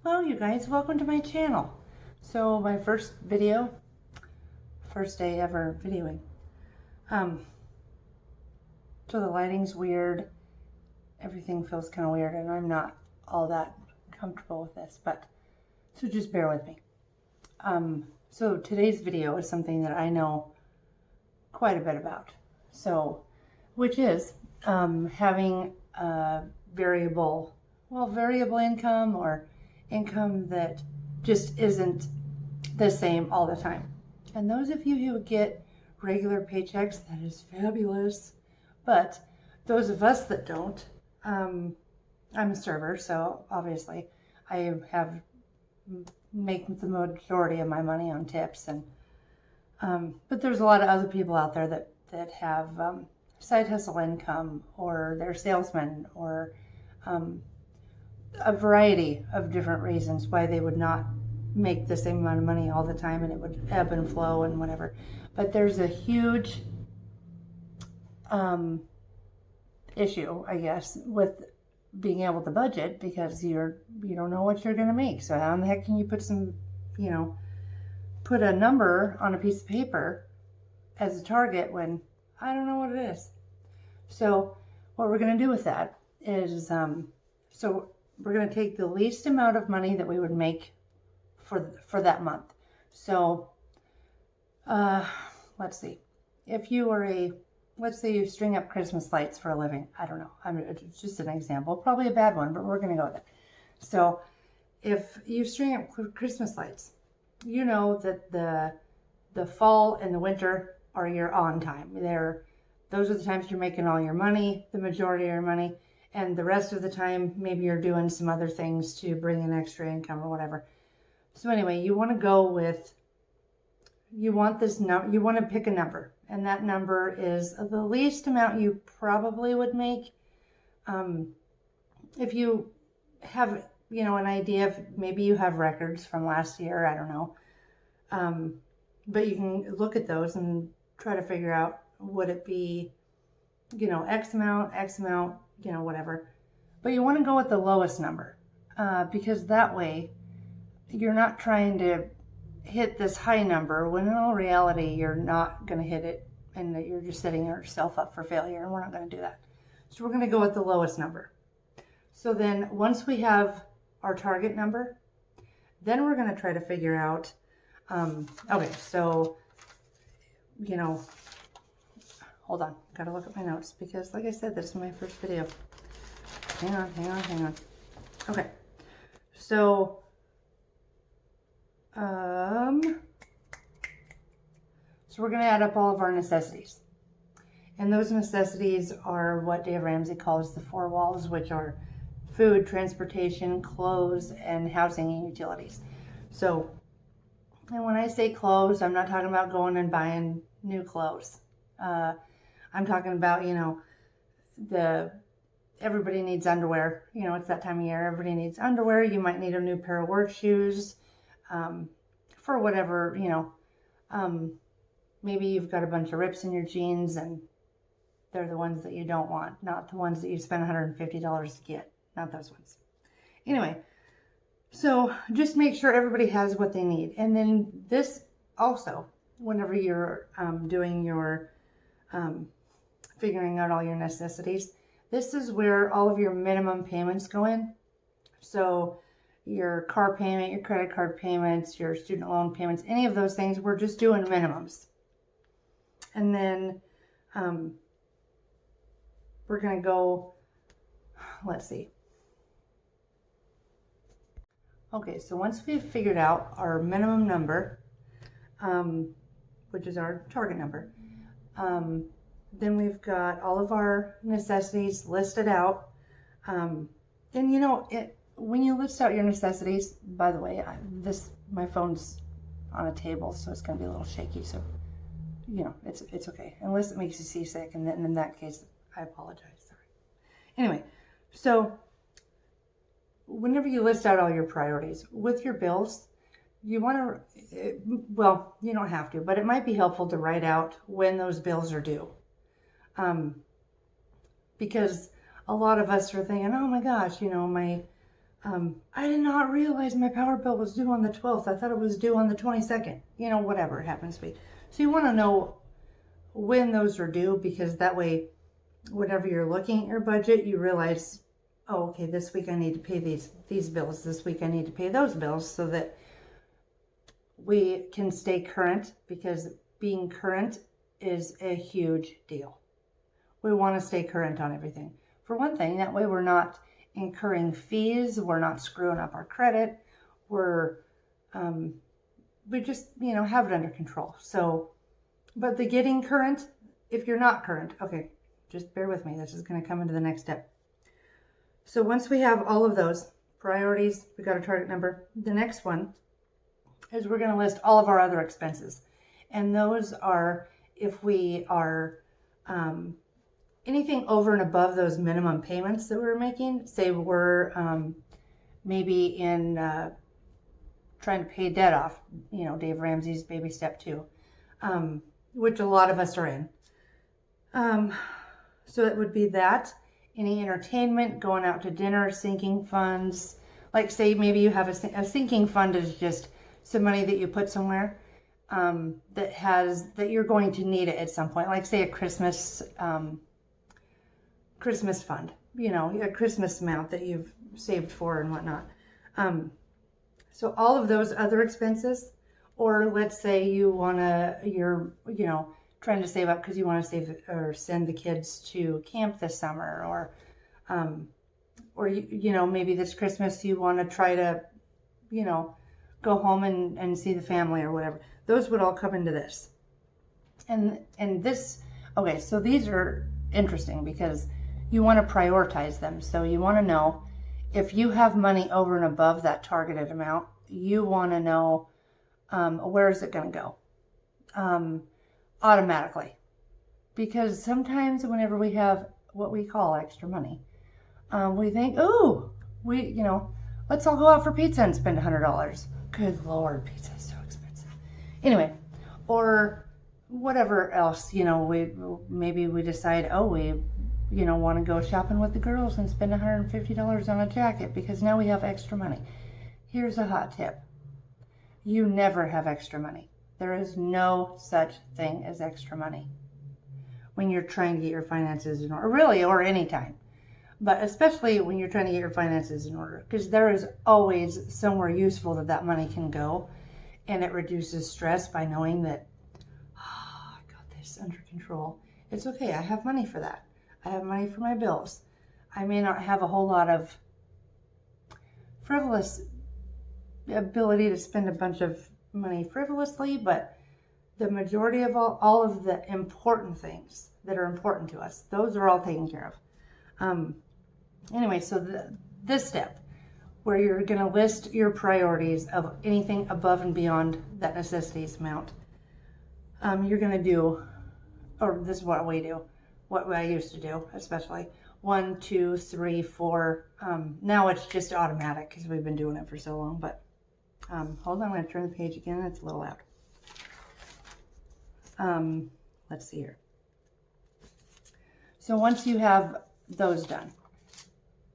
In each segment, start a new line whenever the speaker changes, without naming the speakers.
Hello you guys, welcome to my channel. So my first day ever videoing. So the lighting's weird, everything feels kind of weird, and I'm not all that comfortable with this, so just bear with me. So today's video is something that I know quite a bit about. So, which is having a variable income, or income that just isn't the same all the time. And those of you who get regular paychecks, that is fabulous. But those of us that don't, I'm a server, so obviously I make the majority of my money on tips, and but there's a lot of other people out there that have side hustle income, or they're salesmen, or a variety of different reasons why they would not make the same amount of money all the time, and it would ebb and flow and whatever. But there's a huge issue, I guess, with being able to budget, because you don't know what you're going to make. So how in the heck can you put a number on a piece of paper as a target when I don't know what it is? So what we're going to do with that is, so we're going to take the least amount of money that we would make for that month. So let's see, if you are let's say you string up Christmas lights for a living. I don't know, it's just an example, probably a bad one, but we're going to go with it. So if you string up Christmas lights, you know that the fall and the winter are your on time. Those are the times you're making all your money, the majority of your money, and the rest of the time maybe you're doing some other things to bring in extra income or whatever. So anyway, you want to go with, you want to pick a number, and that number is the least amount you probably would make. If you have, an idea of, maybe you have records from last year, I don't know. But you can look at those and try to figure out, would it be, X amount, whatever. But you want to go with the lowest number, because that way you're not trying to hit this high number when in all reality you're not going to hit it, and that you're just setting yourself up for failure, and we're not going to do that. So we're going to go with the lowest number. So then once we have our target number, then we're going to try to figure out, okay, so, hold on, gotta look at my notes, because like I said, this is my first video. Hang on. Okay, so we're going to add up all of our necessities. And those necessities are what Dave Ramsey calls the four walls, which are food, transportation, clothes, and housing and utilities. So, and when I say clothes, I'm not talking about going and buying new clothes. I'm talking about, everybody needs underwear. It's that time of year. Everybody needs underwear. You might need a new pair of work shoes, for whatever, maybe you've got a bunch of rips in your jeans, and they're the ones that you don't want, not the ones that you spend $150 to get, not those ones. Anyway, so just make sure everybody has what they need. And then this also, whenever you're doing your figuring out all your necessities, this is where all of your minimum payments go in. So your car payment, your credit card payments, your student loan payments, any of those things, we're just doing minimums. And then we're going to go, let's see. Okay, so once we've figured out our minimum number, which is our target number, then we've got all of our necessities listed out. And when you list out your necessities, by the way, my phone's on a table, so it's going to be a little shaky. So, it's okay, unless it makes you seasick, and then in that case, I apologize. Sorry. Anyway, so whenever you list out all your priorities with your bills, you want to, well, you don't have to, but it might be helpful to write out when those bills are due. Because a lot of us are thinking, oh my gosh, my I did not realize my power bill was due on the 12th. I thought it was due on the 22nd. You know, whatever it happens to be. So you want to know when those are due, because that way, whenever you're looking at your budget, you realize, oh, okay, this week I need to pay these bills. This week I need to pay those bills, so that we can stay current, because being current is a huge deal. We want to stay current on everything. For one thing, that way we're not incurring fees, we're not screwing up our credit, we just, have it under control. So, but the getting current, if you're not current, okay, just bear with me. This is going to come into the next step. So once we have all of those priorities, we got a target number. The next one is we're going to list all of our other expenses. And those are, if we are anything over and above those minimum payments that we're making, say we're maybe in trying to pay debt off, Dave Ramsey's baby step 2, which a lot of us are in. So it would be that. Any entertainment, going out to dinner, sinking funds. Like say maybe you have a sinking fund is just some money that you put somewhere that you're going to need it at some point. Like say a Christmas fund, a Christmas amount that you've saved for and whatnot. So all of those other expenses, or let's say you're trying to save up because you want to save or send the kids to camp this summer, or maybe this Christmas you want to try to, go home and see the family or whatever. Those would all come into this. And this, okay, so these are interesting because you want to prioritize them. So you want to know if you have money over and above that targeted amount, you want to know where is it going to go automatically. Because sometimes whenever we have what we call extra money, we think, oh, let's all go out for pizza and spend $100. Good Lord, pizza is so expensive. Anyway, or whatever else, maybe we decide, we want to go shopping with the girls and spend $150 on a jacket because now we have extra money. Here's a hot tip. You never have extra money. There is no such thing as extra money when you're trying to get your finances in order, really, or anytime. But especially when you're trying to get your finances in order, because there is always somewhere useful that money can go, and it reduces stress by knowing that, I got this under control. It's okay, I have money for that. I have money for my bills. I may not have a whole lot of frivolous ability to spend a bunch of money frivolously, but the majority of all of the important things that are important to us, those are all taken care of. Anyway, so this step where you're going to list your priorities of anything above and beyond that necessities amount, you're going to do, or this is what we do, what I used to do, especially 1, 2, 3, 4. Now it's just automatic because we've been doing it for so long. But hold on, I'm going to turn the page again. It's a little loud. Let's see here. So once you have those done,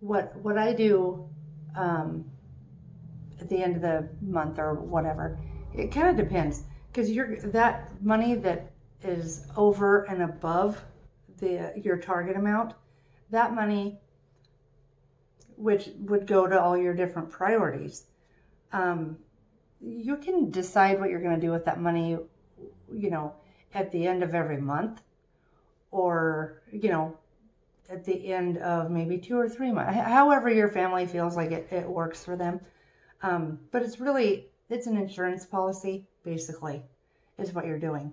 what I do at the end of the month or whatever, it kind of depends, because that money that is over and above your target amount, that money, which would go to all your different priorities, you can decide what you're going to do with that money, at the end of every month, or at the end of maybe 2 or 3 months, however your family feels like it works for them. But it's an insurance policy, basically, is what you're doing.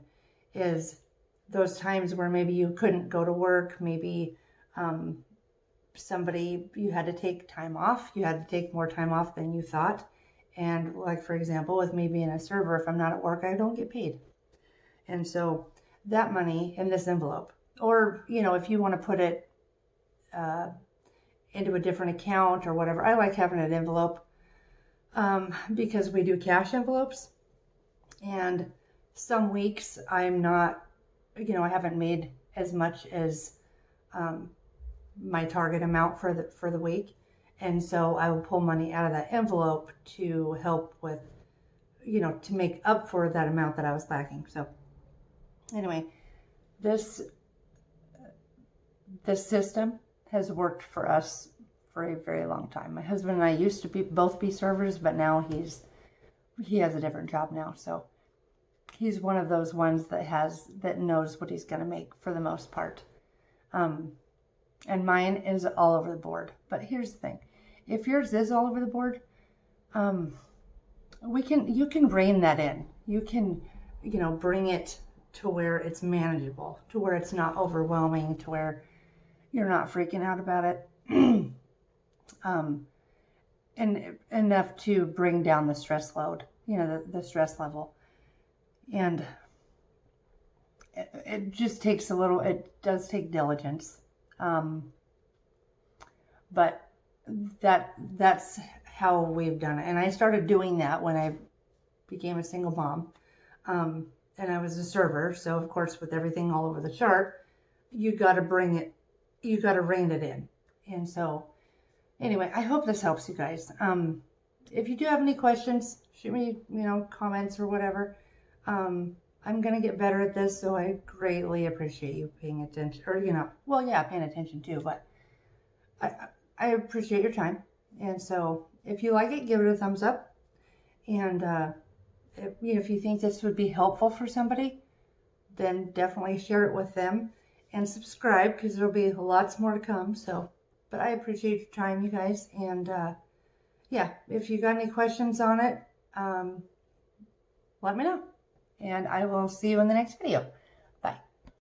Is those times where maybe you couldn't go to work, maybe you had to take time off, you had to take more time off than you thought. And like, for example, with me being a server, if I'm not at work, I don't get paid. And so that money in this envelope, or, if you want to put it into a different account or whatever, I like having an envelope because we do cash envelopes. And some weeks I'm not, I haven't made as much as my target amount for the week. And so I would pull money out of that envelope to help with, to make up for that amount that I was lacking. So anyway, this system has worked for us for a very long time. My husband and I used to both be servers, but now he has a different job now. So he's one of those ones that knows what he's going to make for the most part. And mine is all over the board. But here's the thing. If yours is all over the board, you can rein that in. You can, bring it to where it's manageable, to where it's not overwhelming, to where you're not freaking out about it. And enough to bring down the stress load, the stress level. And it just takes it does take diligence. But that's how we've done it. And I started doing that when I became a single mom. And I was a server. So of course, with everything all over the chart, you got to rein it in. And so anyway, I hope this helps you guys. If you do have any questions, shoot me, comments or whatever. I'm going to get better at this, so I greatly appreciate you paying attention, or, paying attention too, but I appreciate your time. And so if you like it, give it a thumbs up. And if you think this would be helpful for somebody, then definitely share it with them and subscribe, because there'll be lots more to come. So, but I appreciate your time, you guys. And if you got any questions on it, let me know. And I will see you in the next video.